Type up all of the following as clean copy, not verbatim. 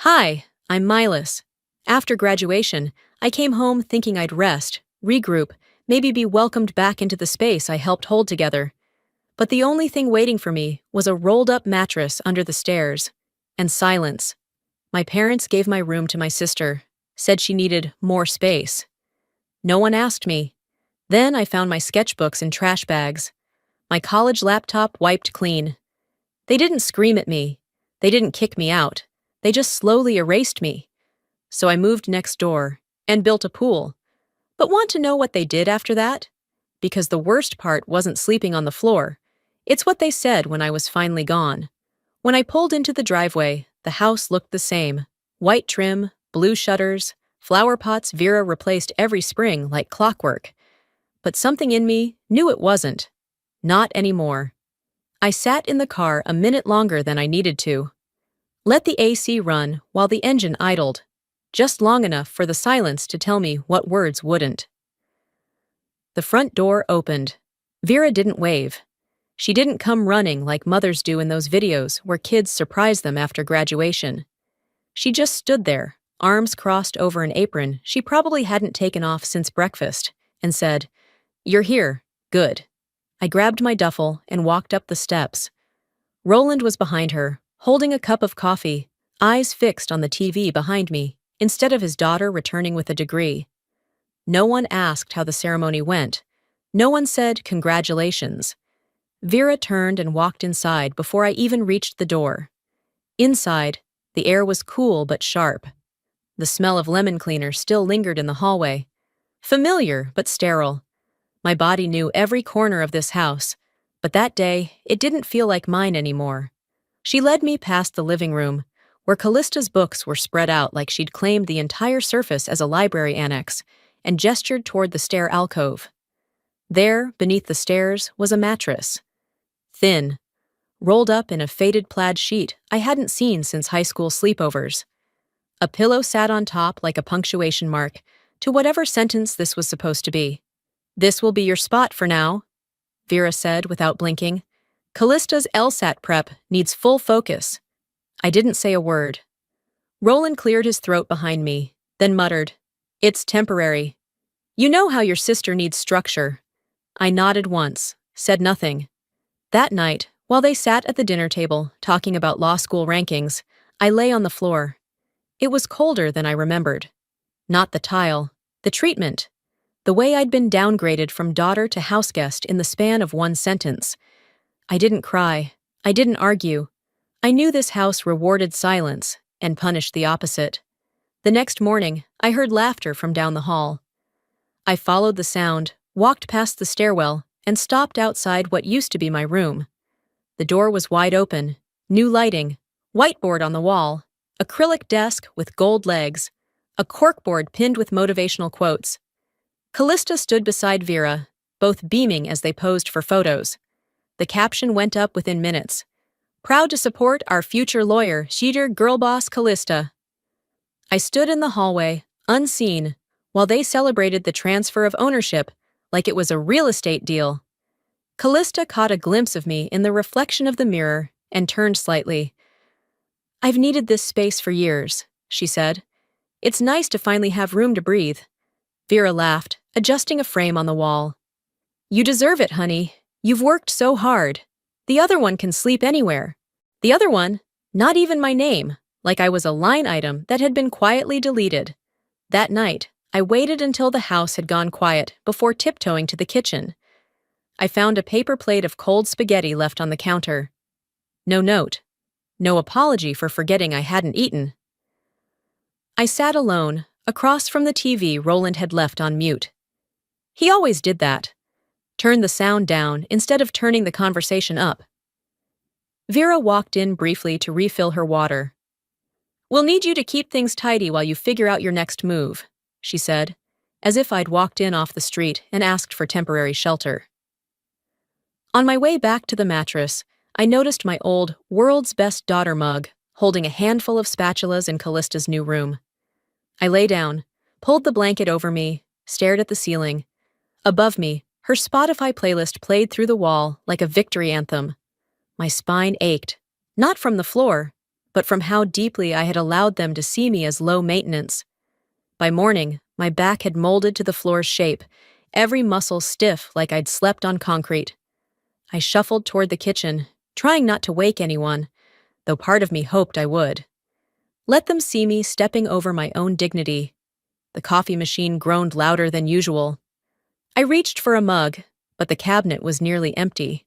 Hi, I'm Milas. After graduation, I came home thinking I'd rest, regroup, maybe be welcomed back into the space I helped hold together. But the only thing waiting for me was a rolled-up mattress under the stairs. And silence. My parents gave my room to my sister, said she needed more space. No one asked me. Then I found my sketchbooks in trash bags. My college laptop wiped clean. They didn't scream at me. They didn't kick me out. They just slowly erased me. So I moved next door and built a pool. But want to know what they did after that? Because the worst part wasn't sleeping on the floor. It's what they said when I was finally gone. When I pulled into the driveway, the house looked the same. White trim, blue shutters, flower pots Vera replaced every spring like clockwork. But something in me knew it wasn't. Not anymore. I sat in the car a minute longer than I needed to. Let the AC run while the engine idled, just long enough for the silence to tell me what words wouldn't. The front door opened. Vera didn't wave. She didn't come running like mothers do in those videos where kids surprise them after graduation. She just stood there, arms crossed over an apron she probably hadn't taken off since breakfast, and said, "You're here. Good." I grabbed my duffel and walked up the steps. Roland was behind her, holding a cup of coffee, eyes fixed on the TV behind me, instead of his daughter returning with a degree. No one asked how the ceremony went. No one said congratulations. Vera turned and walked inside before I even reached the door. Inside, the air was cool but sharp. The smell of lemon cleaner still lingered in the hallway. Familiar but sterile. My body knew every corner of this house, but that day, it didn't feel like mine anymore. She led me past the living room, where Callista's books were spread out like she'd claimed the entire surface as a library annex, and gestured toward the stair alcove. There, beneath the stairs, was a mattress. Thin, rolled up in a faded plaid sheet I hadn't seen since high school sleepovers. A pillow sat on top like a punctuation mark to whatever sentence this was supposed to be. "This will be your spot for now," Vera said without blinking. "Callista's LSAT prep needs full focus." I didn't say a word. Roland cleared his throat behind me, then muttered, "It's temporary. You know how your sister needs structure." I nodded once, said nothing. That night, while they sat at the dinner table talking about law school rankings, I lay on the floor. It was colder than I remembered. Not the tile, the treatment. The way I'd been downgraded from daughter to houseguest in the span of one sentence. I didn't cry. I didn't argue. I knew this house rewarded silence and punished the opposite. The next morning, I heard laughter from down the hall. I followed the sound, walked past the stairwell, and stopped outside what used to be my room. The door was wide open, new lighting, whiteboard on the wall, acrylic desk with gold legs, a corkboard pinned with motivational quotes. Callista stood beside Vera, both beaming as they posed for photos. The caption went up within minutes. "Proud to support our future lawyer, Sheeter Girlboss Callista." I stood in the hallway, unseen, while they celebrated the transfer of ownership like it was a real estate deal. Callista caught a glimpse of me in the reflection of the mirror and turned slightly. "I've needed this space for years," she said. "It's nice to finally have room to breathe." Vera laughed, adjusting a frame on the wall. "You deserve it, honey. You've worked so hard. The other one can sleep anywhere. The other one, not even my name, like I was a line item that had been quietly deleted." That night, I waited until the house had gone quiet before tiptoeing to the kitchen. I found a paper plate of cold spaghetti left on the counter. No note. No apology for forgetting I hadn't eaten. I sat alone, across from the TV Roland had left on mute. He always did that. Turned the sound down instead of turning the conversation up. Vera walked in briefly to refill her water. "We'll need you to keep things tidy while you figure out your next move," she said, as if I'd walked in off the street and asked for temporary shelter. On my way back to the mattress, I noticed my old World's Best Daughter mug holding a handful of spatulas in Callista's new room. I lay down, pulled the blanket over me, stared at the ceiling. Above me, her Spotify playlist played through the wall like a victory anthem. My spine ached, not from the floor, but from how deeply I had allowed them to see me as low maintenance. By morning, my back had molded to the floor's shape, every muscle stiff like I'd slept on concrete. I shuffled toward the kitchen, trying not to wake anyone, though part of me hoped I would. Let them see me stepping over my own dignity. The coffee machine groaned louder than usual. I reached for a mug, but the cabinet was nearly empty.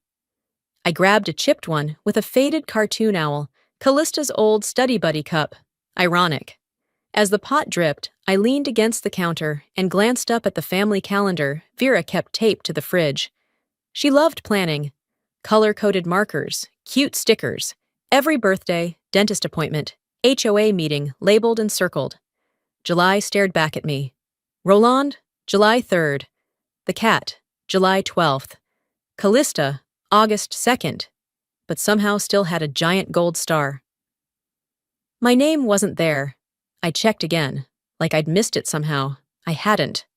I grabbed a chipped one with a faded cartoon owl, Callista's old study buddy cup. Ironic. As the pot dripped, I leaned against the counter and glanced up at the family calendar Vera kept taped to the fridge. She loved planning. Color-coded markers, cute stickers, every birthday, dentist appointment, HOA meeting labeled and circled. July stared back at me. Roland, July 3rd. The cat, July 12th. Callista, August 2nd, but somehow still had a giant gold star. My name wasn't there. I checked again, like I'd missed it somehow. I hadn't.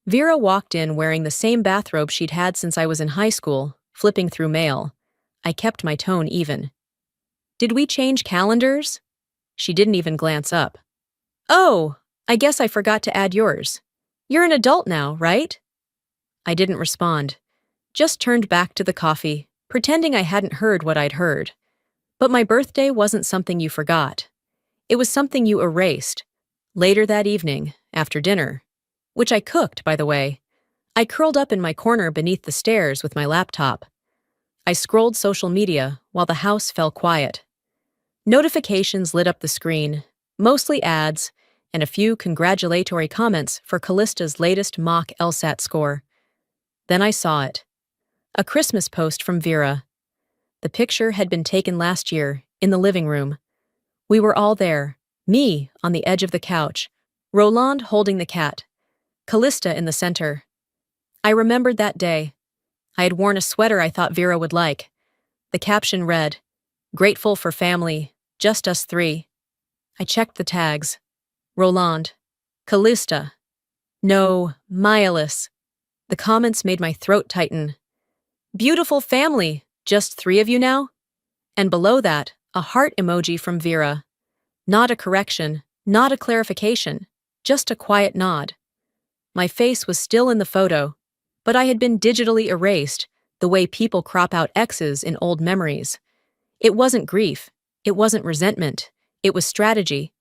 Vera walked in wearing the same bathrobe she'd had since I was in high school, flipping through mail. I kept my tone even. Did we change calendars? She didn't even glance up. Oh, I guess I forgot to add yours. You're an adult now, right? I didn't respond. Just turned back to the coffee, pretending I hadn't heard what I'd heard. But my birthday wasn't something you forgot. It was something you erased. Later that evening, after dinner, which I cooked, by the way, I curled up in my corner beneath the stairs with my laptop. I scrolled social media while the house fell quiet. Notifications lit up the screen, mostly ads, and a few congratulatory comments for Callista's latest mock LSAT score. Then I saw it. A Christmas post from Vera. The picture had been taken last year, in the living room. We were all there, me on the edge of the couch, Roland holding the cat, Callista in the center. I remembered that day. I had worn a sweater I thought Vera would like. The caption read, "Grateful for family, just us three." I checked the tags. Roland. Callista. No, Mylis. The comments made my throat tighten. Beautiful family, just 3 of you now? And below that, a heart emoji from Vera. Not a correction, not a clarification, just a quiet nod. My face was still in the photo, but I had been digitally erased, the way people crop out X's in old memories. It wasn't grief, it wasn't resentment, it was strategy.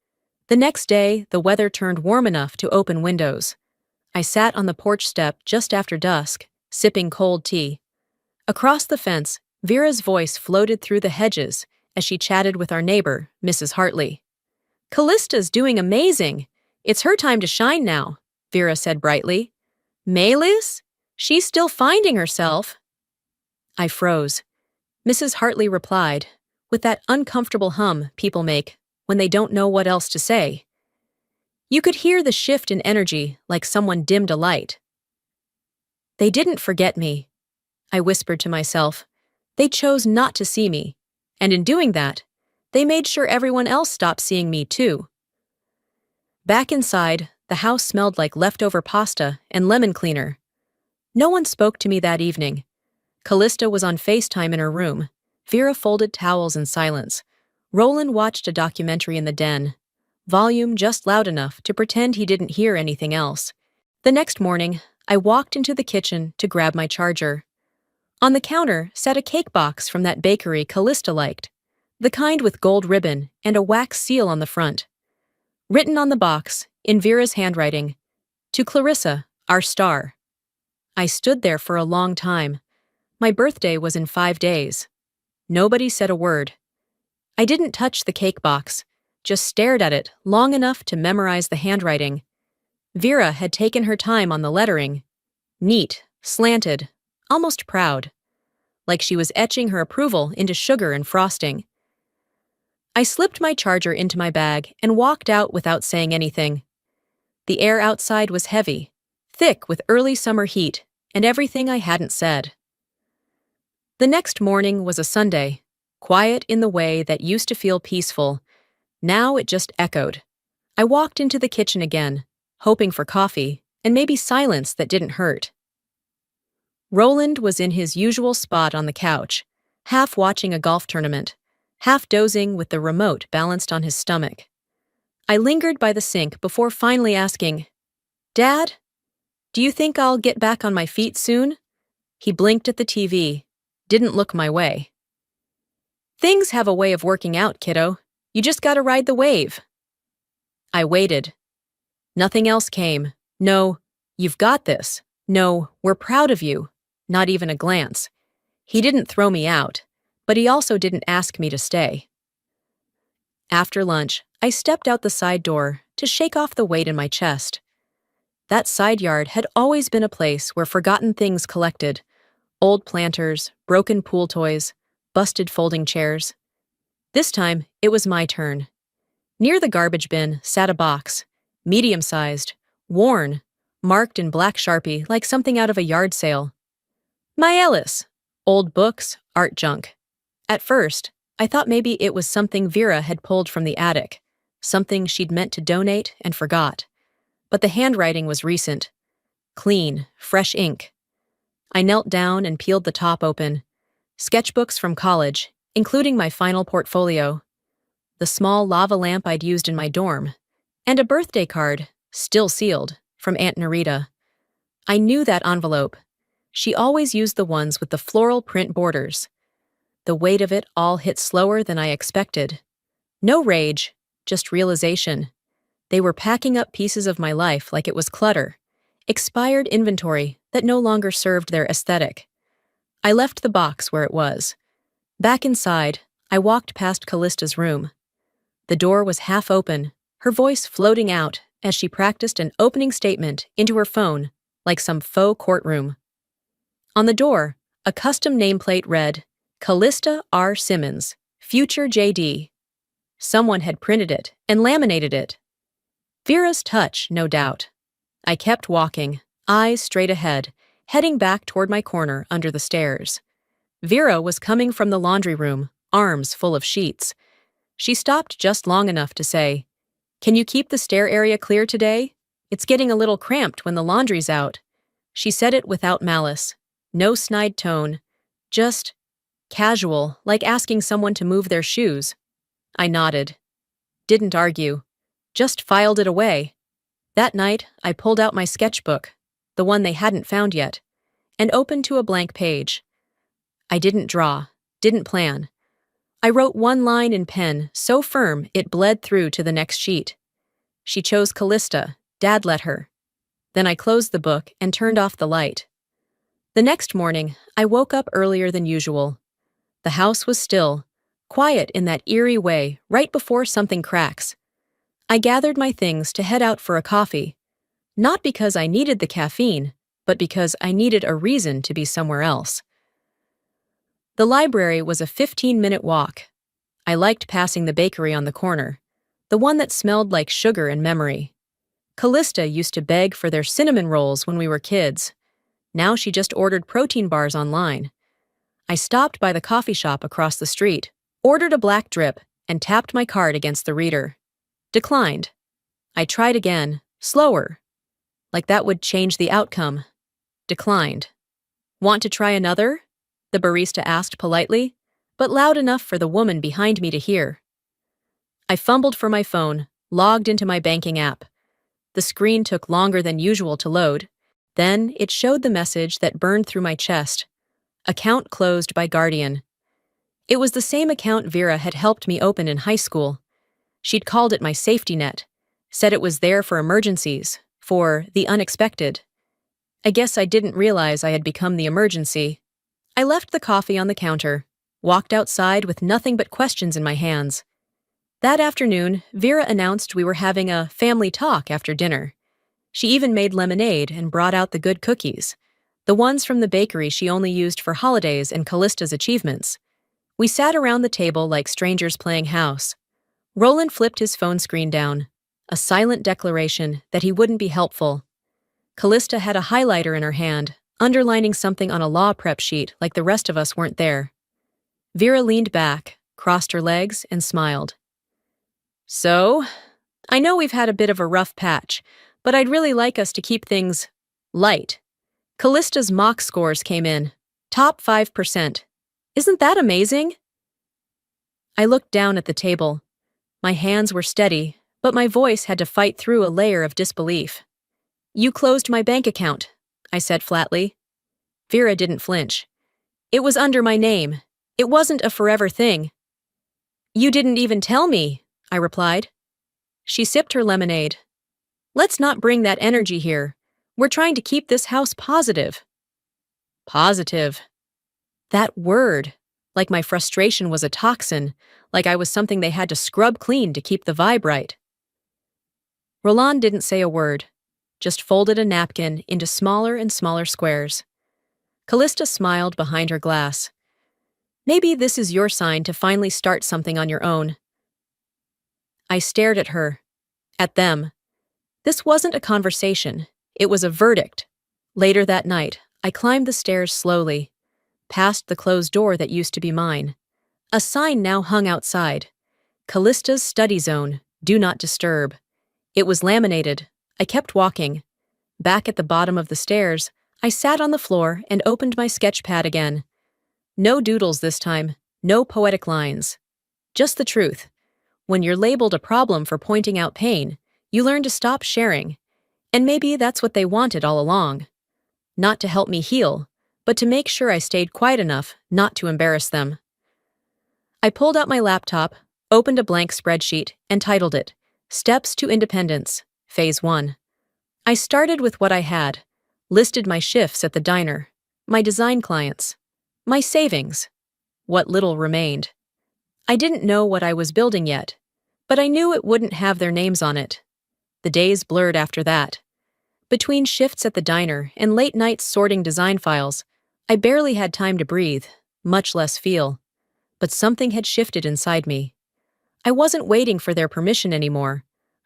The next day, the weather turned warm enough to open windows. I sat on the porch step just after dusk, sipping cold tea. Across the fence, Vera's voice floated through the hedges as she chatted with our neighbor, Mrs. Hartley. "Callista's doing amazing. It's her time to shine now," Vera said brightly. "Mylis? She's still finding herself." I froze. Mrs. Hartley replied, with that uncomfortable hum people make when they don't know what else to say. You could hear the shift in energy like someone dimmed a light. "They didn't forget me," I whispered to myself. "They chose not to see me, and in doing that, they made sure everyone else stopped seeing me too." Back inside, the house smelled like leftover pasta and lemon cleaner. No one spoke to me that evening. Callista was on FaceTime in her room. Vera folded towels in silence. Roland watched a documentary in the den, volume just loud enough to pretend he didn't hear anything else. The next morning, I walked into the kitchen to grab my charger. On the counter sat a cake box from that bakery Callista liked, the kind with gold ribbon and a wax seal on the front. Written on the box, in Vera's handwriting, "To Clarissa, our star." I stood there for a long time. My birthday was in 5 days. Nobody said a word. I didn't touch the cake box, just stared at it long enough to memorize the handwriting. Vera had taken her time on the lettering. Neat, slanted, almost proud. Like she was etching her approval into sugar and frosting. I slipped my charger into my bag and walked out without saying anything. The air outside was heavy, thick with early summer heat, and everything I hadn't said. The next morning was a Sunday, quiet in the way that used to feel peaceful. Now it just echoed. I walked into the kitchen again, hoping for coffee, and maybe silence that didn't hurt. Roland was in his usual spot on the couch, half watching a golf tournament. half dozing with the remote balanced on his stomach. I lingered by the sink before finally asking, "Dad, do you think I'll get back on my feet soon?" He blinked at the TV, didn't look my way. "Things have a way of working out, kiddo. You just gotta ride the wave." I waited. Nothing else came. No, "You've got this." No, "We're proud of you." Not even a glance. He didn't throw me out, but he also didn't ask me to stay. After lunch, I stepped out the side door to shake off the weight in my chest. That side yard had always been a place where forgotten things collected: old planters, broken pool toys, busted folding chairs. This time, it was my turn. Near the garbage bin sat a box, medium-sized, worn, marked in black Sharpie like something out of a yard sale. My Ellis. Old books, art junk. At first, I thought maybe it was something Vera had pulled from the attic, something she'd meant to donate and forgot. But the handwriting was recent. Clean, fresh ink. I knelt down and peeled the top open. Sketchbooks from college, including my final portfolio. The small lava lamp I'd used in my dorm. And a birthday card, still sealed, from Aunt Narita. I knew that envelope. She always used the ones with the floral print borders. The weight of it all hit slower than I expected. No rage, just realization. They were packing up pieces of my life like it was clutter, expired inventory that no longer served their aesthetic. I left the box where it was. Back inside, I walked past Callista's room. The door was half open, her voice floating out as she practiced an opening statement into her phone like some faux courtroom. On the door, a custom nameplate read, "Callista R. Simmons, Future JD." Someone had printed it and laminated it. Vera's touch, no doubt. I kept walking, eyes straight ahead, heading back toward my corner under the stairs. Vera was coming from the laundry room, arms full of sheets. She stopped just long enough to say, "Can you keep the stair area clear today? It's getting a little cramped when the laundry's out." She said it without malice. No snide tone, just casual, like asking someone to move their shoes. I nodded. Didn't argue. Just filed it away. That night, I pulled out my sketchbook, the one they hadn't found yet, and opened to a blank page. I didn't draw, didn't plan. I wrote one line in pen, so firm it bled through to the next sheet. She chose Callista, Dad let her. Then I closed the book and turned off the light. The next morning, I woke up earlier than usual. The house was still, quiet in that eerie way right before something cracks. I gathered my things to head out for a coffee, not because I needed the caffeine, but because I needed a reason to be somewhere else. The library was a 15-minute walk. I liked passing the bakery on the corner, the one that smelled like sugar and memory. Callista used to beg for their cinnamon rolls when we were kids. Now she just ordered protein bars online. I stopped by the coffee shop across the street, ordered a black drip, and tapped my card against the reader. Declined. I tried again, slower. Like that would change the outcome. Declined. "Want to try another?" the barista asked politely, but loud enough for the woman behind me to hear. I fumbled for my phone, logged into my banking app. The screen took longer than usual to load. Then it showed the message that burned through my chest. Account closed by Guardian. It was the same account Vera had helped me open in high school. She'd called it my safety net, said it was there for emergencies, for the unexpected. I guess I didn't realize I had become the emergency. I left the coffee on the counter, walked outside with nothing but questions in my hands. That afternoon, Vera announced we were having a family talk after dinner. She even made lemonade and brought out the good cookies, the ones from the bakery she only used for holidays and Callista's achievements. We sat around the table like strangers playing house. Roland flipped his phone screen down, a silent declaration that he wouldn't be helpful. Callista had a highlighter in her hand, underlining something on a law prep sheet like the rest of us weren't there. Vera leaned back, crossed her legs, and smiled. "So, I know we've had a bit of a rough patch, but I'd really like us to keep things light. Callista's mock scores came in, top 5%. Isn't that amazing?" I looked down at the table. My hands were steady, but my voice had to fight through a layer of disbelief. "You closed my bank account," I said flatly. Vera didn't flinch. "It was under my name. It wasn't a forever thing." "You didn't even tell me," I replied. She sipped her lemonade. "Let's not bring that energy here. We're trying to keep this house positive." Positive. That word. Like my frustration was a toxin, like I was something they had to scrub clean to keep the vibe right. Roland didn't say a word, just folded a napkin into smaller and smaller squares. Callista smiled behind her glass. "Maybe this is your sign to finally start something on your own." I stared at her, at them. This wasn't a conversation, it was a verdict. Later that night, I climbed the stairs slowly, past the closed door that used to be mine. A sign now hung outside. Callista's study zone, do not disturb. It was laminated. I kept walking. Back at the bottom of the stairs, I sat on the floor and opened my sketch pad again. No doodles this time, no poetic lines. Just the truth. When you're labeled a problem for pointing out pain, you learn to stop sharing. And maybe that's what they wanted all along. Not to help me heal, but to make sure I stayed quiet enough not to embarrass them. I pulled out my laptop, opened a blank spreadsheet, and titled it, Steps to Independence, Phase 1. I started with what I had, listed my shifts at the diner, my design clients, my savings, what little remained. I didn't know what I was building yet, but I knew it wouldn't have their names on it. The days blurred after that. Between shifts at the diner and late nights sorting design files, I barely had time to breathe, much less feel. But something had shifted inside me. I wasn't waiting for their permission anymore.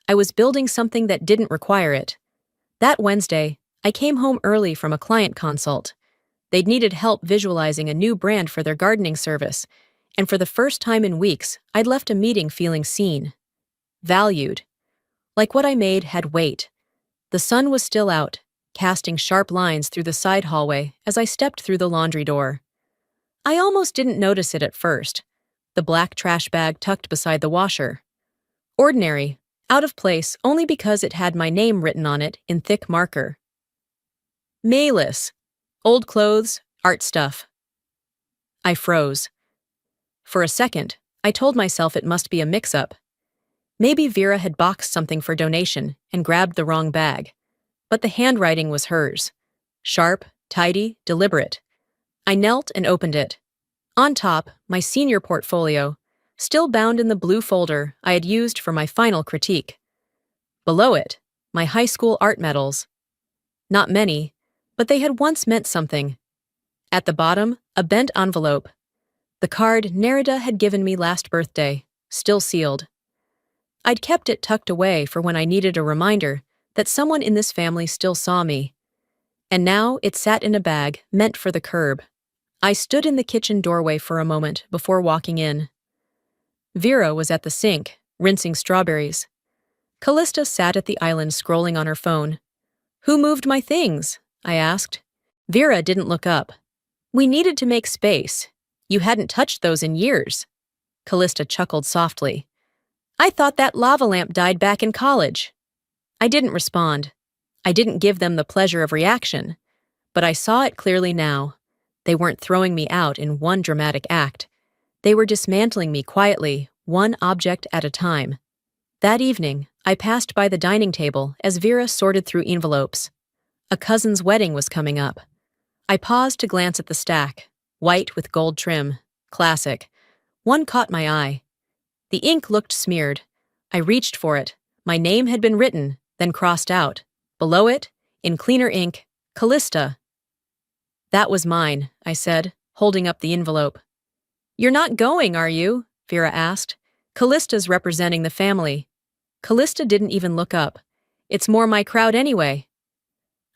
I was building something that didn't require it. That Wednesday, I came home early from a client consult. They'd needed help visualizing a new brand for their gardening service, and for the first time in weeks, I'd left a meeting feeling seen. Valued. Like what I made had weight. The sun was still out, casting sharp lines through the side hallway as I stepped through the laundry door. I almost didn't notice it at first. The black trash bag tucked beside the washer. Ordinary, out of place only because it had my name written on it in thick marker. Mayless. Old clothes, art stuff. I froze. For a second, I told myself it must be a mix-up. Maybe Vera had boxed something for donation and grabbed the wrong bag. But the handwriting was hers. Sharp, tidy, deliberate. I knelt and opened it. On top, my senior portfolio, still bound in the blue folder I had used for my final critique. Below it, my high school art medals. Not many, but they had once meant something. At the bottom, a bent envelope. The card Nerida had given me last birthday, still sealed. I'd kept it tucked away for when I needed a reminder that someone in this family still saw me. And now it sat in a bag meant for the curb. I stood in the kitchen doorway for a moment before walking in. Vera was at the sink, rinsing strawberries. Callista sat at the island scrolling on her phone. "Who moved my things?" I asked. Vera didn't look up. "We needed to make space. You hadn't touched those in years." Callista chuckled softly. "I thought that lava lamp died back in college." I didn't respond. I didn't give them the pleasure of reaction. But I saw it clearly now. They weren't throwing me out in one dramatic act. They were dismantling me quietly, one object at a time. That evening, I passed by the dining table as Vera sorted through envelopes. A cousin's wedding was coming up. I paused to glance at the stack, white with gold trim, classic. One caught my eye. The ink looked smeared. I reached for it. My name had been written, then crossed out. Below it, in cleaner ink, Callista. "That was mine," I said, holding up the envelope. "You're not going, are you?" Vera asked. "Callista's representing the family." Callista didn't even look up. "It's more my crowd anyway."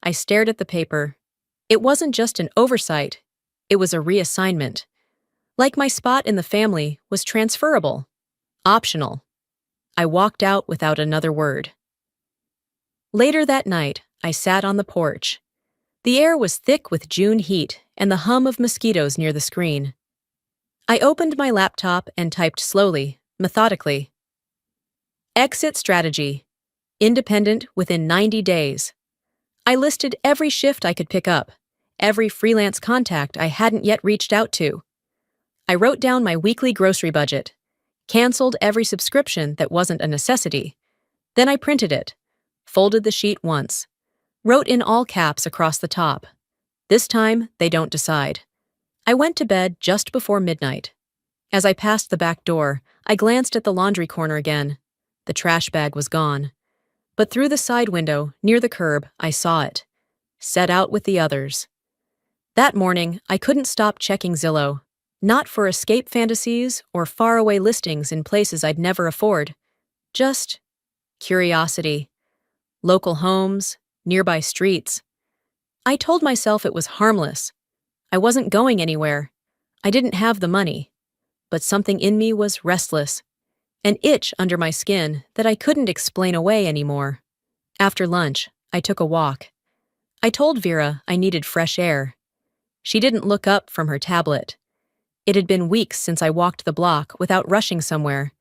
I stared at the paper. It wasn't just an oversight. It was a reassignment. Like my spot in the family was transferable. Optional. I walked out without another word. Later that night, I sat on the porch. The air was thick with June heat and the hum of mosquitoes near the screen. I opened my laptop and typed slowly, methodically. Exit strategy. Independent within 90 days. I listed every shift I could pick up, every freelance contact I hadn't yet reached out to. I wrote down my weekly grocery budget, canceled every subscription that wasn't a necessity. Then I printed it, folded the sheet once, wrote in all caps across the top. This time, they don't decide. I went to bed just before midnight. As I passed the back door, I glanced at the laundry corner again. The trash bag was gone. But through the side window, near the curb, I saw it. Set out with the others. That morning, I couldn't stop checking Zillow. Not for escape fantasies or faraway listings in places I'd never afford. Just curiosity. Local homes, nearby streets. I told myself it was harmless. I wasn't going anywhere. I didn't have the money. But something in me was restless. An itch under my skin that I couldn't explain away anymore. After lunch, I took a walk. I told Vera I needed fresh air. She didn't look up from her tablet. It had been weeks since I walked the block without rushing somewhere.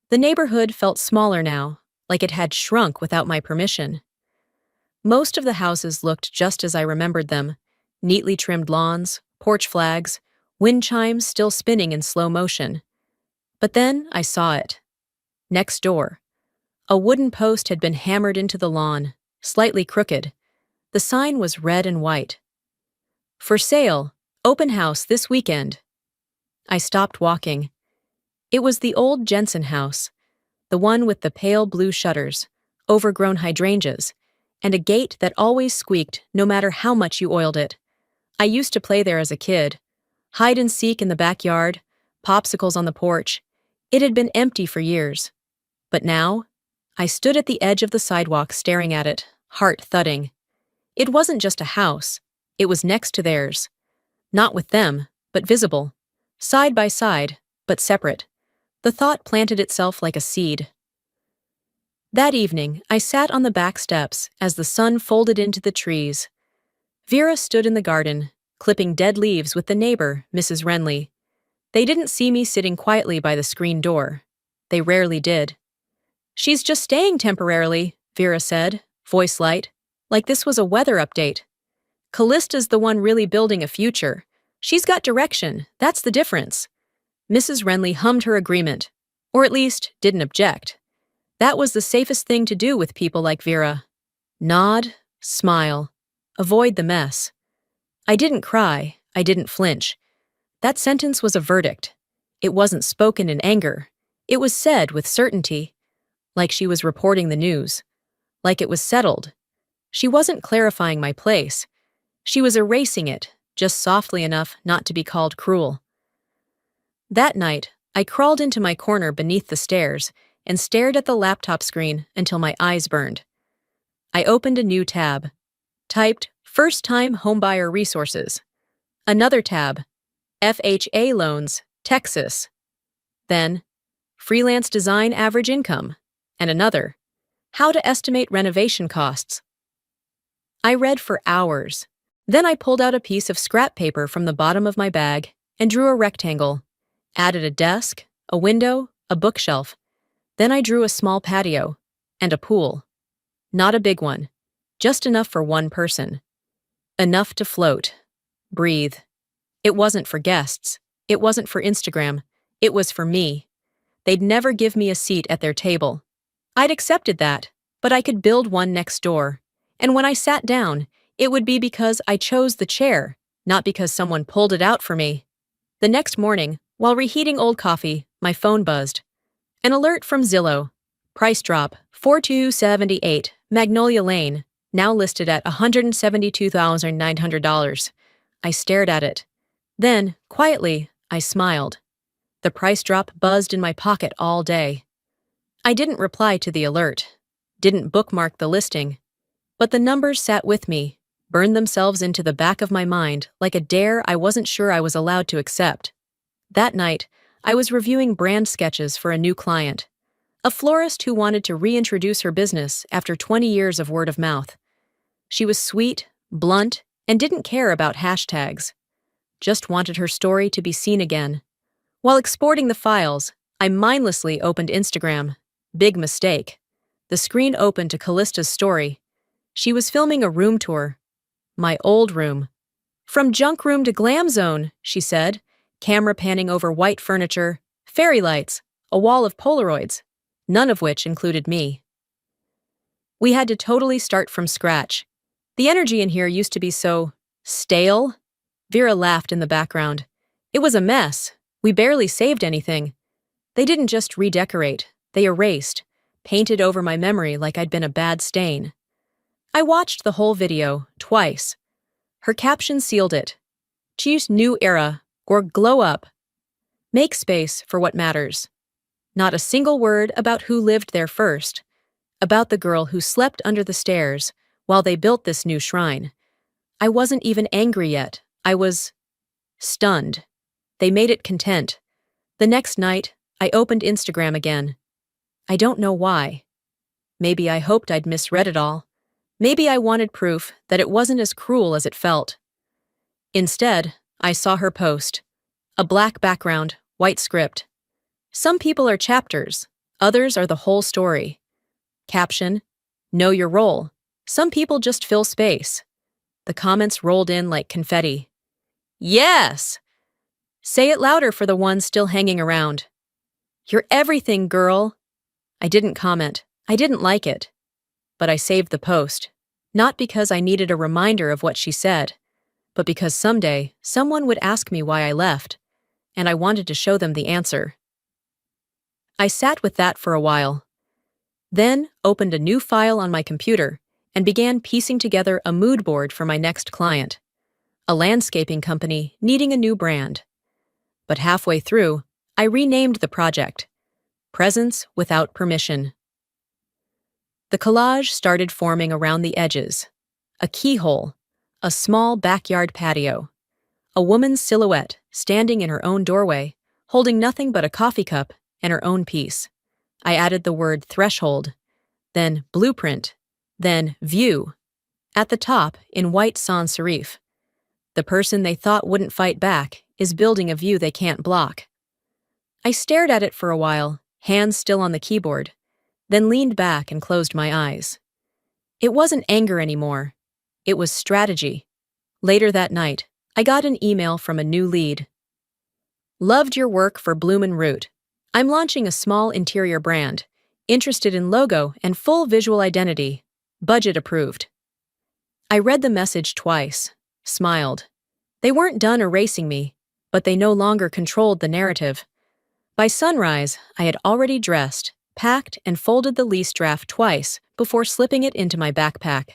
The neighborhood felt smaller now, like it had shrunk without my permission. Most of the houses looked just as I remembered them. Neatly trimmed lawns, porch flags, wind chimes still spinning in slow motion. But then I saw it. Next door. A wooden post had been hammered into the lawn, slightly crooked. The sign was red and white. For sale, open house this weekend. I stopped walking. It was the old Jensen house, the one with the pale blue shutters, overgrown hydrangeas, and a gate that always squeaked no matter how much you oiled it. I used to play there as a kid. Hide and seek in the backyard, popsicles on the porch. It had been empty for years. But now, I stood at the edge of the sidewalk staring at it, heart thudding. It wasn't just a house. It was next to theirs. Not with them, but visible. Side by side, but separate. The thought planted itself like a seed. That evening, I sat on the back steps as the sun folded into the trees. Vera stood in the garden, clipping dead leaves with the neighbor, Mrs. Renly. They didn't see me sitting quietly by the screen door. They rarely did. "She's just staying temporarily," Vera said, voice light, like this was a weather update. "Callista's the one really building a future. She's got direction, that's the difference." Mrs. Renly hummed her agreement, or at least didn't object. That was the safest thing to do with people like Vera. Nod, smile, avoid the mess. I didn't cry, I didn't flinch. That sentence was a verdict. It wasn't spoken in anger. It was said with certainty, like she was reporting the news, like it was settled. She wasn't clarifying my place. She was erasing it, just softly enough not to be called cruel. That night, I crawled into my corner beneath the stairs and stared at the laptop screen until my eyes burned. I opened a new tab, typed First-Time Homebuyer Resources. Another tab, FHA Loans, Texas. Then, Freelance Design Average Income, and another, How to Estimate Renovation Costs. I read for hours. Then I pulled out a piece of scrap paper from the bottom of my bag and drew a rectangle, added a desk, a window, a bookshelf. Then I drew a small patio and a pool. Not a big one, just enough for one person. Enough to float, breathe. It wasn't for guests. It wasn't for Instagram. It was for me. They'd never give me a seat at their table. I'd accepted that, but I could build one next door. And when I sat down, it would be because I chose the chair, not because someone pulled it out for me. The next morning, while reheating old coffee, my phone buzzed. An alert from Zillow. Price drop, 4278, Magnolia Lane, now listed at $172,900. I stared at it. Then, quietly, I smiled. The price drop buzzed in my pocket all day. I didn't reply to the alert, didn't bookmark the listing, but the numbers sat with me, burned themselves into the back of my mind like a dare I wasn't sure I was allowed to accept. That night, I was reviewing brand sketches for a new client, a florist who wanted to reintroduce her business after 20 years of word of mouth. She was sweet, blunt, and didn't care about hashtags. Just wanted her story to be seen again, While exporting the files, I mindlessly opened Instagram. Big mistake. The screen opened to Callista's story. She was filming a room tour. My old room. From junk room to glam zone, she said, camera panning over white furniture, fairy lights, a wall of Polaroids, none of which included me. We had to totally start from scratch. The energy in here used to be so stale. Vera laughed in the background. It was a mess. We barely saved anything. They didn't just redecorate, they erased, painted over my memory like I'd been a bad stain. I watched the whole video, twice. Her caption sealed it. Choose new era, or glow up. Make space for what matters. Not a single word about who lived there first, about the girl who slept under the stairs while they built this new shrine. I wasn't even angry yet. I was stunned. They made it content. The next night, I opened Instagram again. I don't know why. Maybe I hoped I'd misread it all. Maybe I wanted proof that it wasn't as cruel as it felt. Instead, I saw her post. A black background, white script. Some people are chapters, others are the whole story. Caption: know your role. Some people just fill space. The comments rolled in like confetti. Yes! Say it louder for the ones still hanging around. You're everything, girl. I didn't comment. I didn't like it. But I saved the post. Not because I needed a reminder of what she said, but because someday someone would ask me why I left, and I wanted to show them the answer. I sat with that for a while. Then opened a new file on my computer and began piecing together a mood board for my next client, a landscaping company needing a new brand. But halfway through, I renamed the project, Presence Without Permission. The collage started forming around the edges. A keyhole, a small backyard patio, a woman's silhouette standing in her own doorway, holding nothing but a coffee cup and her own piece. I added the word threshold, then blueprint, then view. At the top, in white sans serif, the person they thought wouldn't fight back is building a view they can't block. I stared at it for a while, hands still on the keyboard, then leaned back and closed my eyes. It wasn't anger anymore. It was strategy. Later that night, I got an email from a new lead. Loved your work for Bloom & Root. I'm launching a small interior brand, interested in logo and full visual identity. Budget approved. I read the message twice, smiled. They weren't done erasing me, but they no longer controlled the narrative. By sunrise, I had already dressed, packed, and folded the lease draft twice before slipping it into my backpack.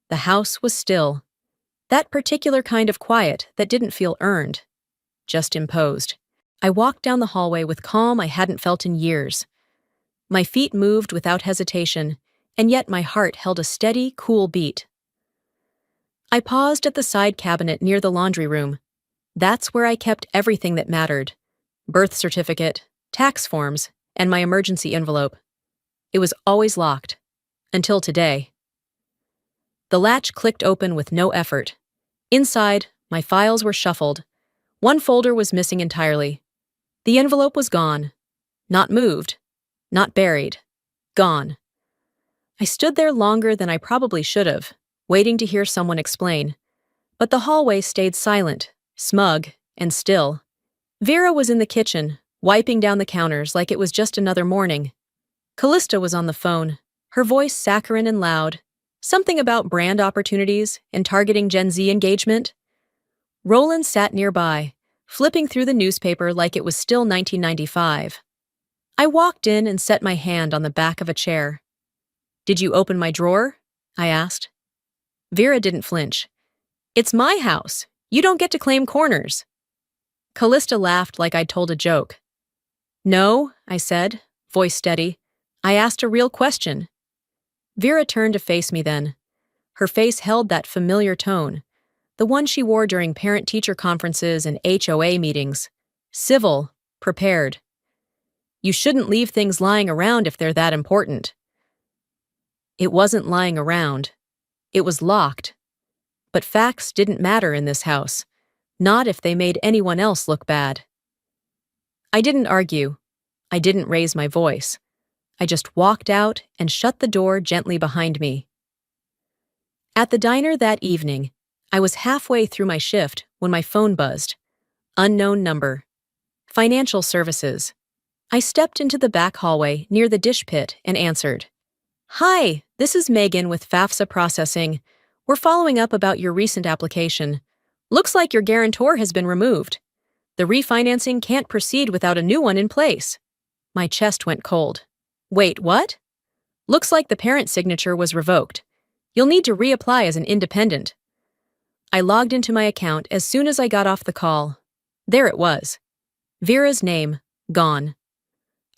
The house was still. That particular kind of quiet that didn't feel earned, just imposed. I walked down the hallway with calm I hadn't felt in years. My feet moved without hesitation, and yet my heart held a steady, cool beat. I paused at the side cabinet near the laundry room. That's where I kept everything that mattered: birth certificate, tax forms, and my emergency envelope. It was always locked. Until today. The latch clicked open with no effort. Inside, my files were shuffled. One folder was missing entirely. The envelope was gone. Not moved. Not buried. Gone. I stood there longer than I probably should have, waiting to hear someone explain. But the hallway stayed silent, smug, and still. Vera was in the kitchen, wiping down the counters like it was just another morning. Callista was on the phone, her voice saccharine and loud, something about brand opportunities and targeting Gen Z engagement. Roland sat nearby, flipping through the newspaper like it was still 1995. I walked in and set my hand on the back of a chair. "Did you open my drawer?" I asked. Vera didn't flinch. "It's my house. You don't get to claim corners." Callista laughed like I'd told a joke. "No," I said, voice steady. "I asked a real question." Vera turned to face me then. Her face held that familiar tone, the one she wore during parent-teacher conferences and HOA meetings. Civil, prepared. "You shouldn't leave things lying around if they're that important." It wasn't lying around. It was locked. But facts didn't matter in this house, not if they made anyone else look bad. I didn't argue. I didn't raise my voice. I just walked out and shut the door gently behind me. At the diner that evening, I was halfway through my shift when my phone buzzed. Unknown number. Financial services. I stepped into the back hallway near the dish pit and answered. Hi, this is Megan with FAFSA Processing. We're following up about your recent application. Looks like your guarantor has been removed. The refinancing can't proceed without a new one in place. My chest went cold. Wait, what? Looks like the parent signature was revoked. You'll need to reapply as an independent. I logged into my account as soon as I got off the call. There it was. Vera's name, gone.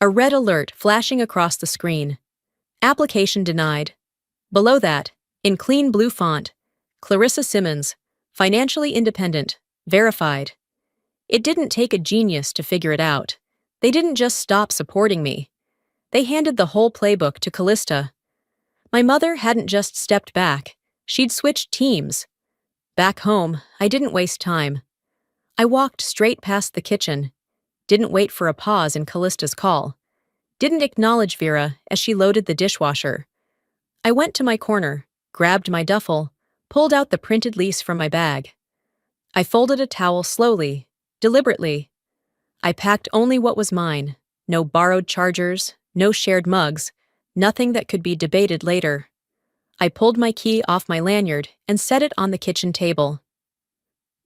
A red alert flashing across the screen. Application denied. Below that, in clean blue font, Clarissa Simmons, financially independent, verified. It didn't take a genius to figure it out. They didn't just stop supporting me. They handed the whole playbook to Callista. My mother hadn't just stepped back. She'd switched teams. Back home, I didn't waste time. I walked straight past the kitchen. Didn't wait for a pause in Callista's call. Didn't acknowledge Vera as she loaded the dishwasher. I went to my corner, grabbed my duffel, pulled out the printed lease from my bag. I folded a towel slowly, deliberately. I packed only what was mine. No borrowed chargers, no shared mugs, nothing that could be debated later. I pulled my key off my lanyard and set it on the kitchen table.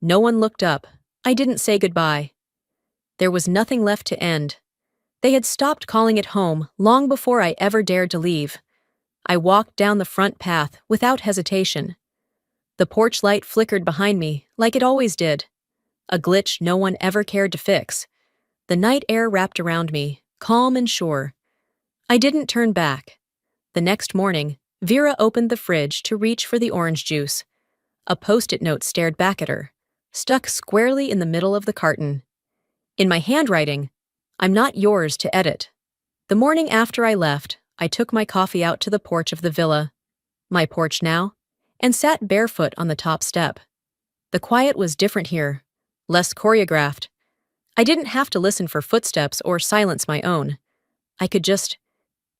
No one looked up. I didn't say goodbye. There was nothing left to end. They had stopped calling it home long before I ever dared to leave. I walked down the front path without hesitation. The porch light flickered behind me like it always did. A glitch no one ever cared to fix. The night air wrapped around me, calm and sure. I didn't turn back. The next morning, Vera opened the fridge to reach for the orange juice. A post-it note stared back at her, stuck squarely in the middle of the carton. In my handwriting, I'm not yours to edit. The morning after I left, I took my coffee out to the porch of the villa, my porch now, and sat barefoot on the top step. The quiet was different here, less choreographed. I didn't have to listen for footsteps or silence my own. I could just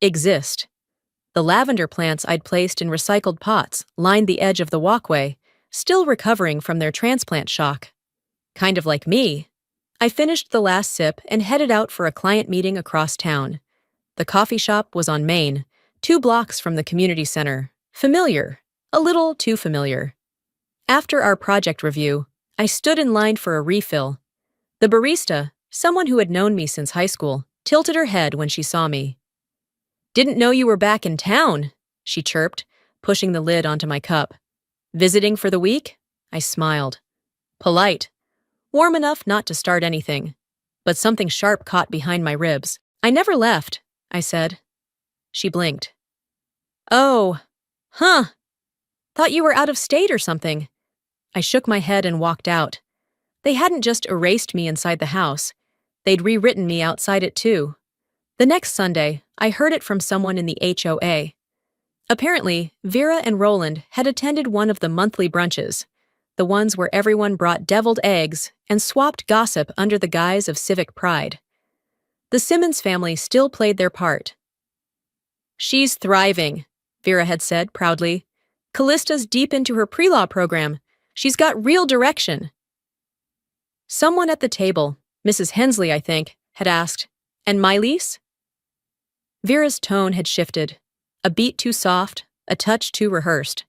exist. The lavender plants I'd placed in recycled pots lined the edge of the walkway, still recovering from their transplant shock. Kind of like me. I finished the last sip and headed out for a client meeting across town. The coffee shop was on Main, 2 blocks from the community center. Familiar. A little too familiar. After our project review, I stood in line for a refill. The barista, someone who had known me since high school, tilted her head when she saw me. "Didn't know you were back in town," she chirped, pushing the lid onto my cup. "Visiting for the week?" I smiled. Polite. Warm enough not to start anything. But something sharp caught behind my ribs. "I never left," I said. She blinked. "Oh, huh. Thought you were out of state or something." I shook my head and walked out. They hadn't just erased me inside the house. They'd rewritten me outside it too. The next Sunday, I heard it from someone in the HOA. Apparently, Vera and Roland had attended one of the monthly brunches, the ones where everyone brought deviled eggs and swapped gossip under the guise of civic pride. The Simmons family still played their part. "She's thriving," Vera had said proudly. "Callista's deep into her pre-law program. She's got real direction." Someone at the table, Mrs. Hensley, I think, had asked, "And my lease?" Vera's tone had shifted, a beat too soft, a touch too rehearsed.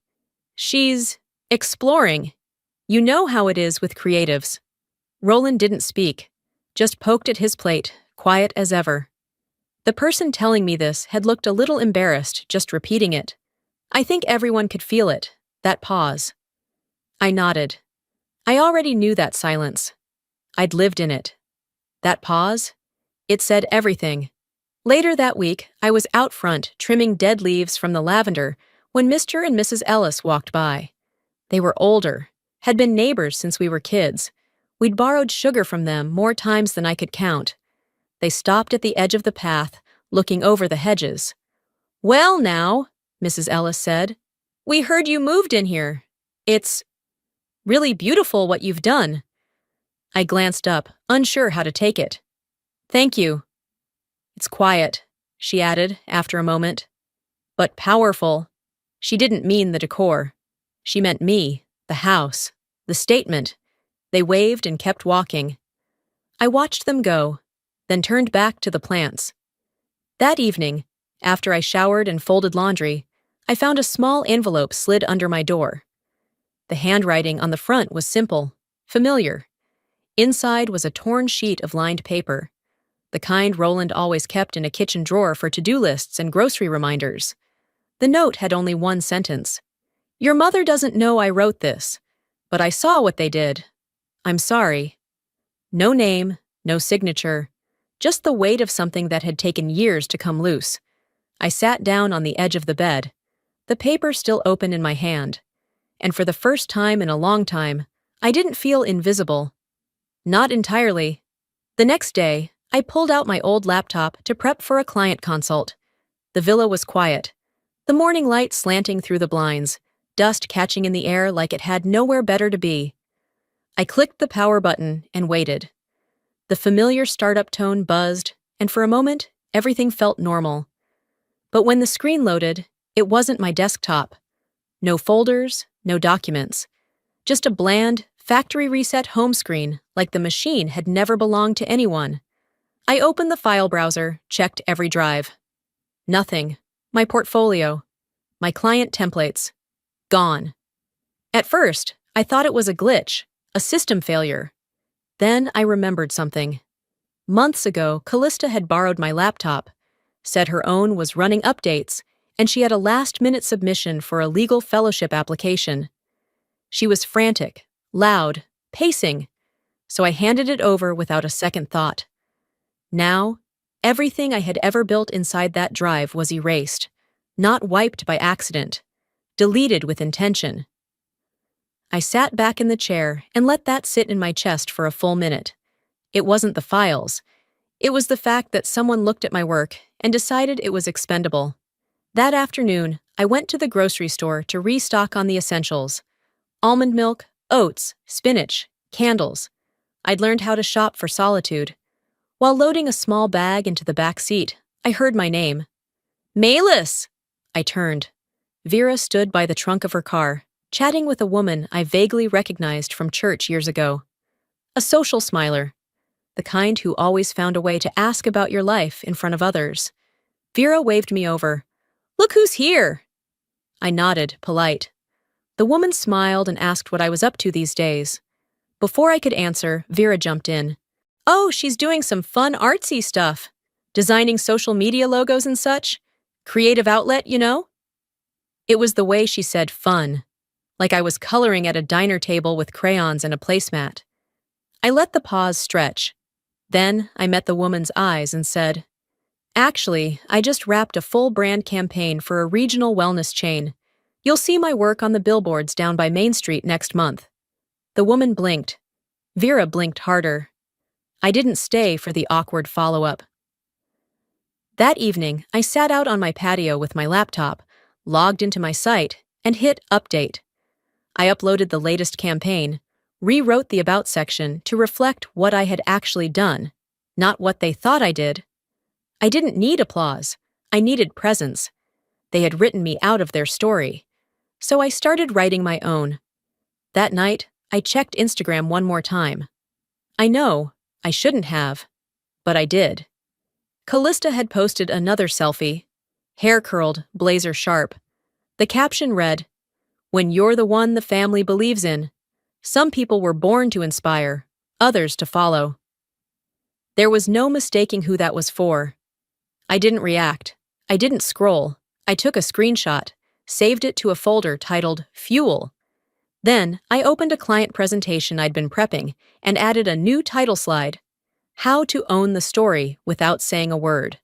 "She's exploring. You know how it is with creatives." Roland didn't speak, just poked at his plate, quiet as ever. The person telling me this had looked a little embarrassed just repeating it. I think everyone could feel it, that pause. I nodded. I already knew that silence. I'd lived in it. That pause? It said everything. Later that week, I was out front trimming dead leaves from the lavender when Mr. and Mrs. Ellis walked by. They were older, had been neighbors since we were kids. We'd borrowed sugar from them more times than I could count. They stopped at the edge of the path, looking over the hedges. "Well now," Mrs. Ellis said, "we heard you moved in here. It's really beautiful what you've done." I glanced up, unsure how to take it. Thank you. It's quiet, she added after a moment. But powerful. She didn't mean the decor. She meant me, the house, the statement. They waved and kept walking. I watched them go, then turned back to the plants. That evening, after I showered and folded laundry, I found a small envelope slid under my door. The handwriting on the front was simple, familiar. Inside was a torn sheet of lined paper, the kind Roland always kept in a kitchen drawer for to-do lists and grocery reminders. The note had only one sentence. Your mother doesn't know I wrote this, but I saw what they did. I'm sorry. No name, no signature, just the weight of something that had taken years to come loose. I sat down on the edge of the bed, the paper still open in my hand, and for the first time in a long time, I didn't feel invisible. Not entirely. The next day, I pulled out my old laptop to prep for a client consult. The villa was quiet, the morning light slanting through the blinds, dust catching in the air like it had nowhere better to be. I clicked the power button and waited. The familiar startup tone buzzed, and for a moment, everything felt normal. But when the screen loaded, it wasn't my desktop. No folders, no documents. Just a bland, factory reset home screen like the machine had never belonged to anyone. I opened the file browser, checked every drive. Nothing. My portfolio. My client templates. Gone. At first, I thought it was a glitch, a system failure. Then I remembered something. Months ago, Callista had borrowed my laptop, said her own was running updates, and she had a last-minute submission for a legal fellowship application. She was frantic, loud, pacing, so I handed it over without a second thought. Now, everything I had ever built inside that drive was erased, not wiped by accident, deleted with intention. I sat back in the chair and let that sit in my chest for a full minute. It wasn't the files. It was the fact that someone looked at my work and decided it was expendable. That afternoon, I went to the grocery store to restock on the essentials. Almond milk, oats, spinach, candles. I'd learned how to shop for solitude. While loading a small bag into the back seat, I heard my name. Malis! I turned. Vera stood by the trunk of her car, chatting with a woman I vaguely recognized from church years ago. A social smiler, the kind who always found a way to ask about your life in front of others. Vera waved me over. Look who's here! I nodded, polite. The woman smiled and asked what I was up to these days. Before I could answer, Vera jumped in. Oh, she's doing some fun artsy stuff. Designing social media logos and such. Creative outlet, you know? It was the way she said fun, like I was coloring at a diner table with crayons and a placemat. I let the pause stretch. Then I met the woman's eyes and said, Actually, I just wrapped a full brand campaign for a regional wellness chain. You'll see my work on the billboards down by Main Street next month. The woman blinked. Vera blinked harder. I didn't stay for the awkward follow-up. That evening, I sat out on my patio with my laptop, logged into my site, and hit Update. I uploaded the latest campaign, rewrote the About section to reflect what I had actually done, not what they thought I did. I didn't need applause. I needed presence. They had written me out of their story. So I started writing my own. That night, I checked Instagram one more time. I know, I shouldn't have, but I did. Callista had posted another selfie, hair curled, blazer sharp. The caption read, When you're the one the family believes in, some people were born to inspire, others to follow. There was no mistaking who that was for. I didn't react. I didn't scroll. I took a screenshot, saved it to a folder titled Fuel. Then, I opened a client presentation I'd been prepping and added a new title slide, How to Own the Story Without Saying a Word.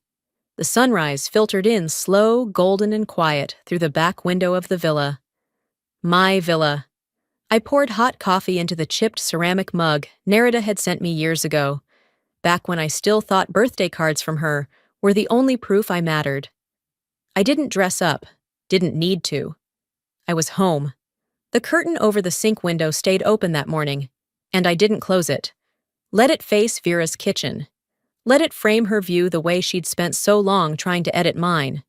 The sunrise filtered in slow, golden, and quiet through the back window of the villa. My villa. I poured hot coffee into the chipped ceramic mug Nerida had sent me years ago, back when I still thought birthday cards from her were the only proof I mattered. I didn't dress up, didn't need to. I was home. The curtain over the sink window stayed open that morning, and I didn't close it. Let it face Vera's kitchen. Let it frame her view the way she'd spent so long trying to edit mine.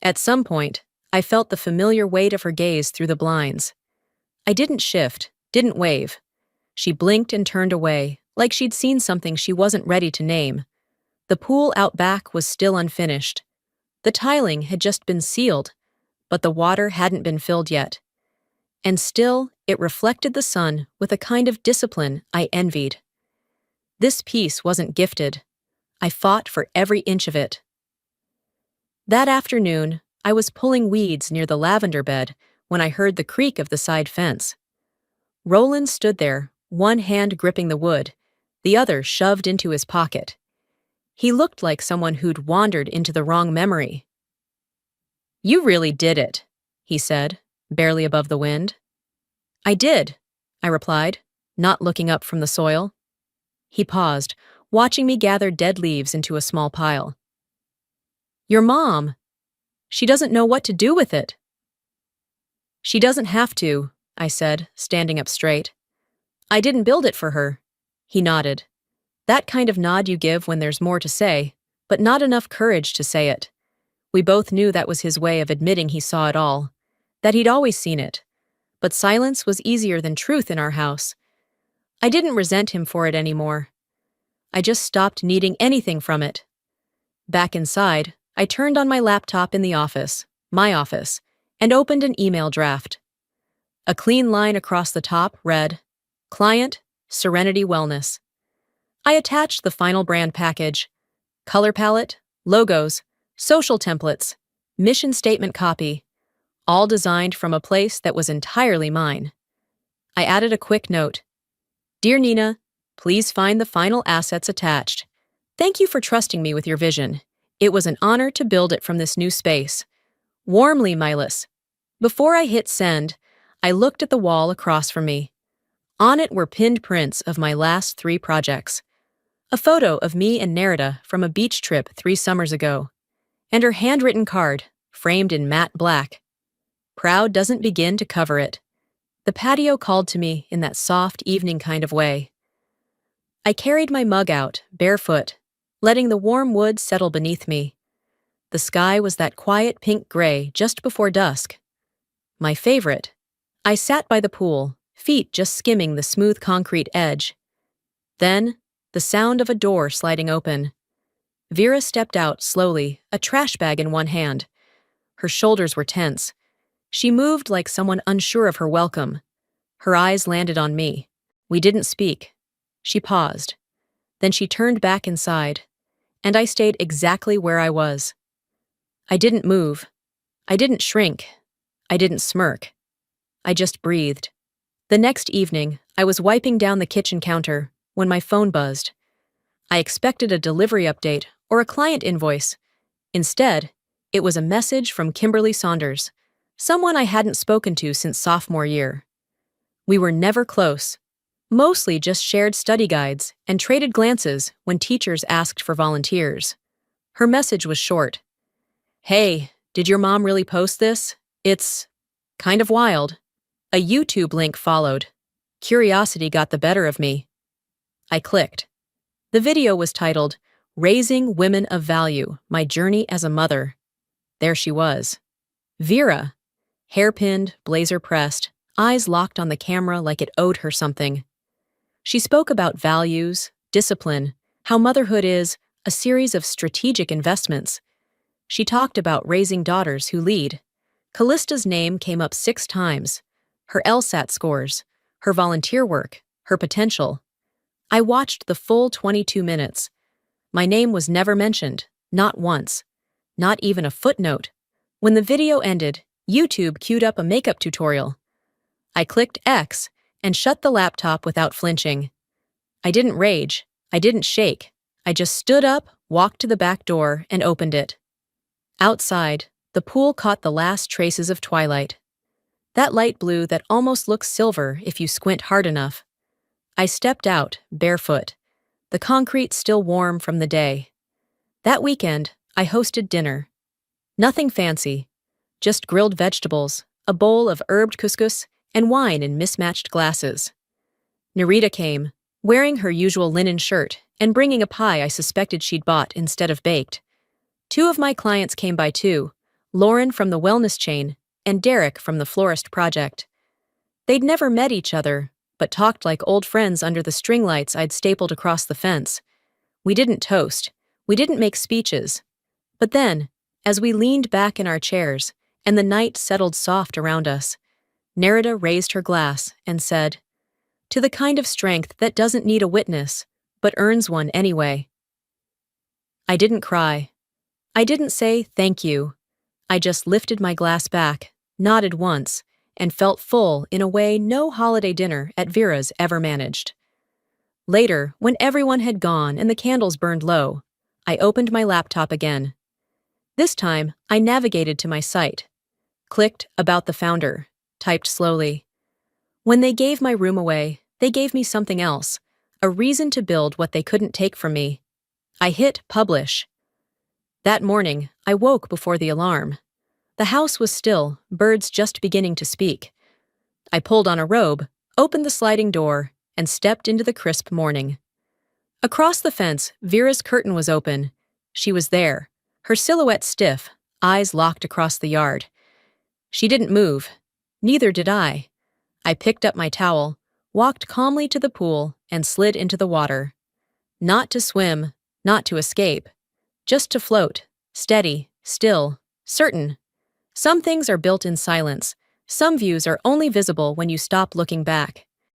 At some point, I felt the familiar weight of her gaze through the blinds. I didn't shift, didn't wave. She blinked and turned away, like she'd seen something she wasn't ready to name. The pool out back was still unfinished. The tiling had just been sealed, but the water hadn't been filled yet. And still, it reflected the sun with a kind of discipline I envied. This piece wasn't gifted. I fought for every inch of it. That afternoon, I was pulling weeds near the lavender bed when I heard the creak of the side fence. Roland stood there, one hand gripping the wood, the other shoved into his pocket. He looked like someone who'd wandered into the wrong memory. "You really did it," he said, barely above the wind. "I did," I replied, not looking up from the soil. He paused, watching me gather dead leaves into a small pile. "Your mom. She doesn't know what to do with it." "She doesn't have to," I said, standing up straight. "I didn't build it for her." He nodded. That kind of nod you give when there's more to say, but not enough courage to say it. We both knew that was his way of admitting he saw it all, that he'd always seen it. But silence was easier than truth in our house. I didn't resent him for it anymore. I just stopped needing anything from it. Back inside, I turned on my laptop in the office, my office, and opened an email draft. A clean line across the top read, "Client, Serenity Wellness." I attached the final brand package, color palette, logos, social templates, mission statement copy, all designed from a place that was entirely mine. I added a quick note. "Dear Nina, please find the final assets attached. Thank you for trusting me with your vision. It was an honor to build it from this new space. Warmly, Milas." Before I hit send, I looked at the wall across from me. On it were pinned prints of my last 3 projects. A photo of me and Nerida from a beach trip 3 summers ago, and her handwritten card, framed in matte black. Proud doesn't begin to cover it. The patio called to me in that soft evening kind of way. I carried my mug out, barefoot, letting the warm wood settle beneath me. The sky was that quiet pink gray just before dusk. My favorite. I sat by the pool, feet just skimming the smooth concrete edge. Then, the sound of a door sliding open. Vera stepped out slowly, a trash bag in one hand. Her shoulders were tense. She moved like someone unsure of her welcome. Her eyes landed on me. We didn't speak. She paused. Then she turned back inside, and I stayed exactly where I was. I didn't move. I didn't shrink. I didn't smirk. I just breathed. The next evening, I was wiping down the kitchen counter when my phone buzzed. I expected a delivery update or a client invoice. Instead, it was a message from Kimberly Saunders, someone I hadn't spoken to since sophomore year. We were never close, mostly just shared study guides and traded glances when teachers asked for volunteers. Her message was short. "Hey, did your mom really post this? It's kind of wild." A YouTube link followed. Curiosity got the better of me. I clicked. The video was titled, "Raising Women of Value, My Journey as a Mother." There she was. Vera, hairpinned, blazer pressed, eyes locked on the camera like it owed her something. She spoke about values, discipline, how motherhood is a series of strategic investments. She talked about raising daughters who lead. Callista's name came up 6 times. Her LSAT scores, her volunteer work, her potential. I watched the full 22 minutes. My name was never mentioned, not once, not even a footnote. When the video ended, YouTube queued up a makeup tutorial. I clicked X and shut the laptop without flinching. I didn't rage, I didn't shake. I just stood up, walked to the back door, and opened it. Outside, the pool caught the last traces of twilight. That light blue that almost looks silver if you squint hard enough. I stepped out, barefoot, the concrete still warm from the day. That weekend, I hosted dinner. Nothing fancy, just grilled vegetables, a bowl of herbed couscous, and wine in mismatched glasses. Nerida came, wearing her usual linen shirt and bringing a pie I suspected she'd bought instead of baked. Two of my clients came by too, Lauren from the wellness chain and Derek from the florist project. They'd never met each other, but talked like old friends under the string lights I'd stapled across the fence. We didn't toast. We didn't make speeches. But then, as we leaned back in our chairs and the night settled soft around us, Nerida raised her glass and said, "To the kind of strength that doesn't need a witness, but earns one anyway." I didn't cry. I didn't say thank you. I just lifted my glass back, nodded once, and felt full in a way no holiday dinner at Vera's ever managed. Later, when everyone had gone and the candles burned low, I opened my laptop again. This time, I navigated to my site. Clicked About the Founder, typed slowly. When they gave my room away, they gave me something else, a reason to build what they couldn't take from me. I hit Publish. That morning, I woke before the alarm. The house was still, birds just beginning to speak. I pulled on a robe, opened the sliding door, and stepped into the crisp morning. Across the fence, Vera's curtain was open. She was there, her silhouette stiff, eyes locked across the yard. She didn't move. Neither did I. I picked up my towel, walked calmly to the pool, and slid into the water. Not to swim, not to escape. Just to float, steady, still, certain. Some things are built in silence. Some views are only visible when you stop looking back.